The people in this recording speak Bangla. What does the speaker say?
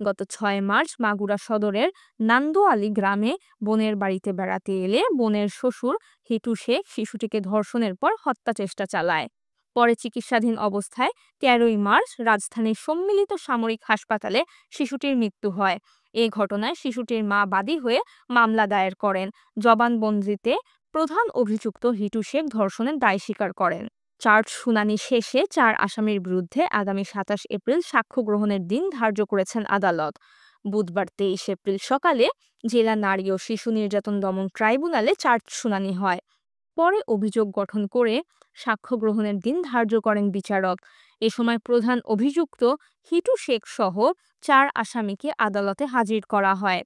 গত ৬ মার্চ মাগুরা সদরের নান্দোয়ালী গ্রামে বোনের বাড়িতে বেড়াতে এলে বোনের শ্বশুর হিটু শেখ শিশুটিকে ধর্ষণের পর হত্যা চেষ্টা চালায়। পরে চিকিৎসাধীন অবস্থায় ১৩ই মার্চ রাজধানীর সম্মিলিত সামরিক হাসপাতালে শিশুটির মৃত্যু হয়। এ ঘটনায় শিশুটির মা বাদী হয়ে মামলা দায়ের করেন। জবানবন্দিতে প্রধান অভিযুক্ত হিটু শেখ ধর্ষণের দায় স্বীকার করেন। চার্জ শুনানি শেষে ৪ আসামির বিরুদ্ধে আগামী ২৭ এপ্রিল সাক্ষ্য গ্রহণের দিন ধার্য করেছেন আদালত। বুধবার ২৩ এপ্রিল সকালে জেলা নারী ও শিশু নির্যাতন দমন ট্রাইব্যুনালে চার্জ শুনানি হয়। পরে অভিযোগ গঠন করে সাক্ষ্য গ্রহণের দিন ধার্য করেন বিচারক। এ সময় প্রধান অভিযুক্ত হিটু শেখ সহ ৪ আসামিকে আদালতে হাজির করা হয়।